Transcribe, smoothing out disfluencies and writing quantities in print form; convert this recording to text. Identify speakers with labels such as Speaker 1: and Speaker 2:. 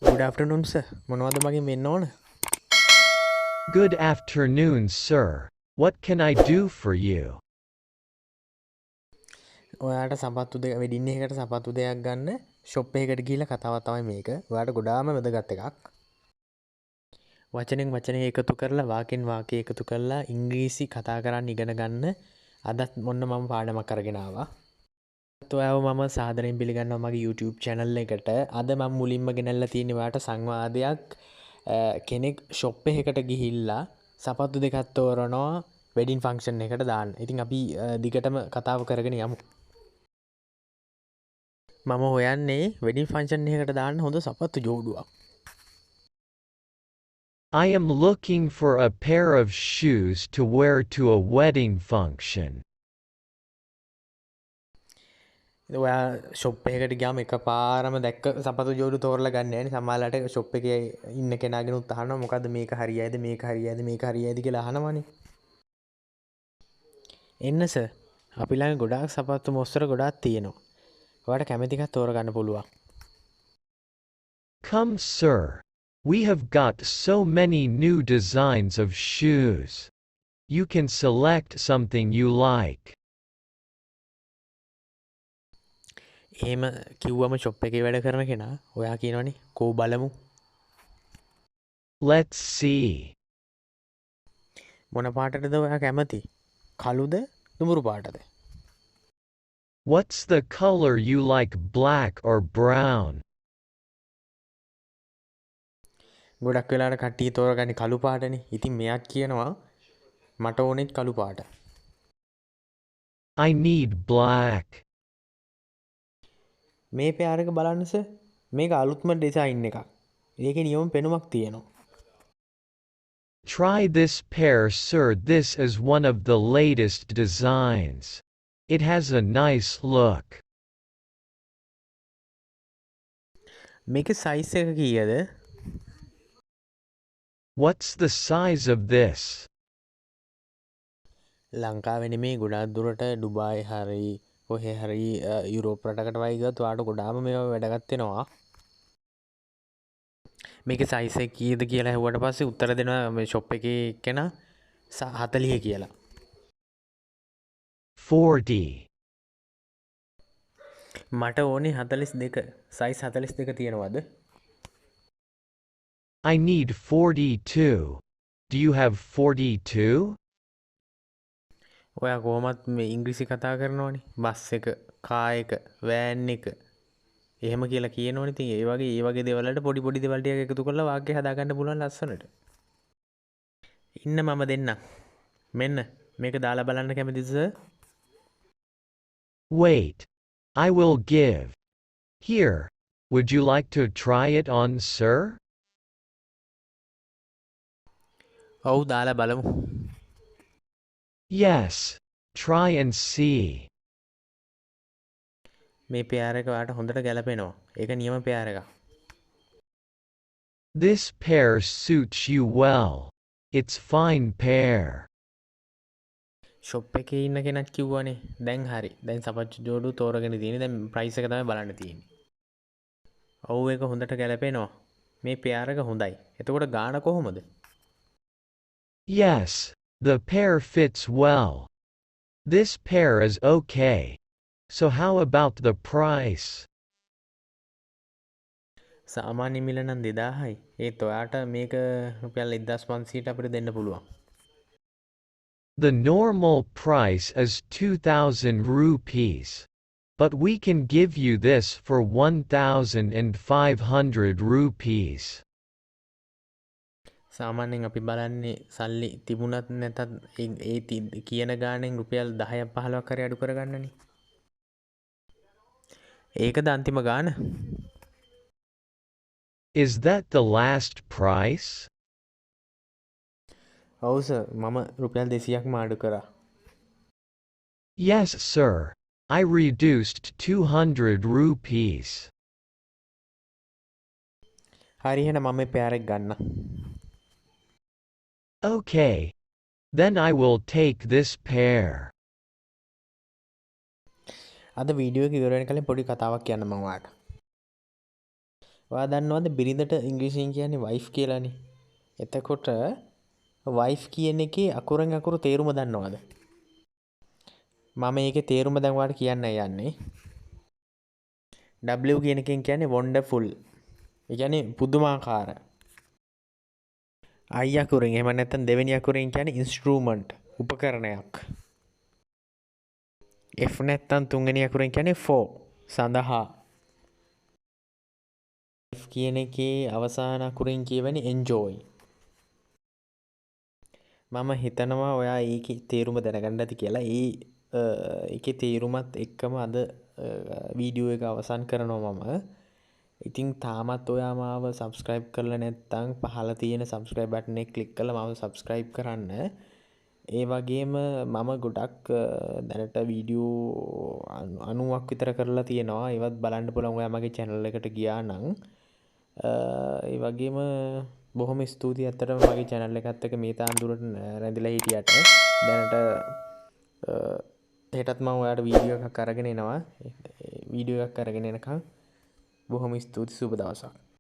Speaker 1: Good afternoon, sir. මොනවද මගෙන් වෙන්න ඕන?
Speaker 2: Good afternoon, sir. What can I do for you?
Speaker 1: ඔයාට සපත්තු දෙක වෙඩින් එකකට සපත්තු දෙකක් ගන්න ෂොප් එකකට ගිහිල්ලා කතාවක් තමයි මේක. ඔයාට ගොඩාම වැදගත් එකක්. වචනෙන් වචනේ එකතු කරලා වාක්‍යෙන් වාක්‍ය එකතු කරලා ඉංග්‍රීසි කතා කරන්න ඉගෙන ගන්න අදත් මොන්න මම පාඩමක් අරගෙන ආවා. ඔයාව මම සාදරයෙන් පිළිගන්නවා මගේ YouTube channel එකට. අද මම මුලින්ම ගෙනල්ලා තියෙන්නේ ඔයාට සංවාදයක් කෙනෙක් ෂොප් එකකට ගිහිල්ලා සපත්තු දෙකක් තෝරනවා වෙඩින් ෆන්ක්ෂන් එකට දාන්න. ඉතින් අපි දිගටම කතාව කරගෙන යමු. මම හොයන්නේ වෙඩින් ෆන්ක්ෂන් එකකට දාන්න හොඳ සපත්තු ජෝඩුවක්.
Speaker 2: I am looking for a pair of shoes to wear to a wedding function.
Speaker 1: ඔයා ෂොප් එකකට ගියාම එකපාරම දැක්ක සපත්තු ජෝඩු තෝරලා ගන්න යන්නේ. සමහරවිට ෂොප් එකේ ඉන්න කෙනාගෙන උත් අහනවා මොකද්ද මේක හරියයිද මේක හරියයිද මේක හරියයිද කියලා අහනවනේ. එන්න සර්. අපි ළඟ ගොඩාක් සපත්තු මොස්තර ගොඩාක් තියෙනවා. ඔයාට කැමති එකක් තෝරගන්න පුළුවන්.
Speaker 2: Come, sir. We have got so many new designs of shoes. You can select something you like.
Speaker 1: එහෙම කිව්වම ෂොප් එකේ වැඩ කරන කෙනා ඔයා කියනවනේ කෝ බලමු.
Speaker 2: Let's see.
Speaker 1: මොන පාටටද ඔයා කැමති? කළුද දුඹුරු පාටද?
Speaker 2: What's the color you like, black or brown?
Speaker 1: ගොඩක් වෙලාවට කට්ටිය තෝරගන්නේ කළු පාටනේ. ඉතින් මෙයාත් කියනවා මට ඕනෙත් කළු පාට.
Speaker 2: I need black.
Speaker 1: මේ පෙයාර එක බලන්න සර්. මේක අලුත්ම ඩිසයින් එකක්. ඒකේ නියම පෙනුමක් තියෙනවා.
Speaker 2: Try this pair, sir. This is one of the latest designs. It has a nice look.
Speaker 1: මේකේ සයිස් එක කීයද?
Speaker 2: What's the size of this?
Speaker 1: ලංකාවේ නෙමේ ගොඩාක් දුරට ඩුබායි හරි කොහේ හරි යුරෝප් රටකට වයි ගියොත් ඔයාලට ගොඩාම මේවා වැඩගත් වෙනවා. මේකේ සයිස් එක කීයද කියලා ඇහුවට පස්සේ උත්තර දෙනවා මේ ෂොප් එකේ කෙනා 40 කියලා.
Speaker 2: 40.
Speaker 1: මට ඕනේ 42. සයිස් 42 තියෙනවද?
Speaker 2: I need 42. Do you have 42?
Speaker 1: ඔයා කොහොමත් මේ ඉංග්‍රීසි කතා කරනවනේ. බස් එක, කාර් එක, වෑන් එක. එහෙම කියලා කියනවනේ. ඉතින් ඒ වගේ දේවල් වලට පොඩි පොඩි දේවල් ටික එකතු කරලා වාක්‍ය හදාගන්න පුළුවන් ලස්සනට. ඉන්න මම දෙන්නම්. මෙන්න මේක දාලා බලන්න කැමතිද sir?
Speaker 2: Wait. I will give. Here. Would you like to try it on, sir?
Speaker 1: ඔව් දාලා බලමු.
Speaker 2: Yes. Try and see.
Speaker 1: මේ පෙයාර එක ඔයාට හොඳට ගැලපෙනවා. ඒක නියම පෙයාර එකක්.
Speaker 2: This pair suits you well. It's fine pair.
Speaker 1: Shop එකේ ඉන්න කෙනෙක් කිව්වනේ දැන් හරි. දැන් සපත්තු ජෝඩු තෝරගෙන තියෙන්නේ. දැන් ප්‍රයිස් එක තමයි බලන්න තියෙන්නේ. ඔව් ඒක හොඳට ගැලපෙනවා. මේ පෙයාර එක හොඳයි. එතකොට ගාණ කොහොමද?
Speaker 2: Yes. The pair fits well. This pair is okay. So how about the price?
Speaker 1: සාමාන්‍ය මිල නම් 2000යි. ඒත් ඔයාට මේක රුපියල් 1500ට අපිට දෙන්න පුළුවන්.
Speaker 2: The normal price is 2,000 rupees. But we can give you this for 1,500 rupees.
Speaker 1: සාමාන්‍යයෙන් අපි බලන්නේ සල්ලි තිබුණත් නැතත් ඒ කියන ගාණෙන් රුපියල් 10ක් 15ක් හරි අඩු කරගන්නනේ. ඒකද අන්තිම ගාණ?
Speaker 2: Is that the last price?
Speaker 1: ඔව් සර් මම රුපියල් 200ක්ම අඩු කරා.
Speaker 2: Yes, sir. I reduced 200 rupees.
Speaker 1: හරි එහෙනම් මම මේ පෙයාර එක ගන්නම්.
Speaker 2: Okay. Then I will take this pair.
Speaker 1: අද වීඩියෝ එක ඉවර වෙන කලින් පොඩි කතාවක් කියන්න මම ඔයාලට. ඔයා දන්නවද බිරිඳට ඉංග්‍රීසියෙන් කියන්නේ වයිෆ් කියලානේ. එතකොට වයිෆ් කියන එකේ අකුරෙන් අකුරු තේරුම දන්නවද? මම ඒකේ තේරුම දැන් ඔයාලට කියන්න යන්නේ. W කියන එකෙන් කියන්නේ wonderful. ඒ කියන්නේ පුදුමාකාර. I අකුරෙන් එහෙම නැත්නම් දෙවෙනි අකුරෙන් කියන්නේ instrument උපකරණයක්. F නැත්නම් තුන්වෙනි අකුරෙන් කියන්නේ for සඳහා. F කියන එකේ අවසාන අකුරෙන් කියවන්නේ enjoy. මම හිතනවා ඔයා ඒකේ තේරුම දැනගන්න ඇති කියලා. ඒකේ තේරුමත් එක්කම අද වීඩියෝ එක අවසන් කරනවා මම. ඉතින් තාමත් ඔයා මාව subscribe කරලා නැත්නම් පහළ තියෙන subscribe button එක click කරලා මාව subscribe කරන්න. ඒ වගේම මම ගොඩක් දැනට වීඩියෝ 90ක් විතර කරලා තියෙනවා. ඒවත් බලන්න පුළුවන් ඔයා මගේ channel එකට ගියා නම්. ඒ වගේම බොහොම ස්තුතියි අතරම මගේ channel එකත් එක්ක මේ තාම දුරට රැඳිලා හිටියට. දැනට හෙටත් මම ඔයාලට වීඩියෝ එකක් අරගෙන එනවා. වීඩියෝ එකක් අරගෙන එනකම් බොහොම ස්තුතියි සුබ දවසක්.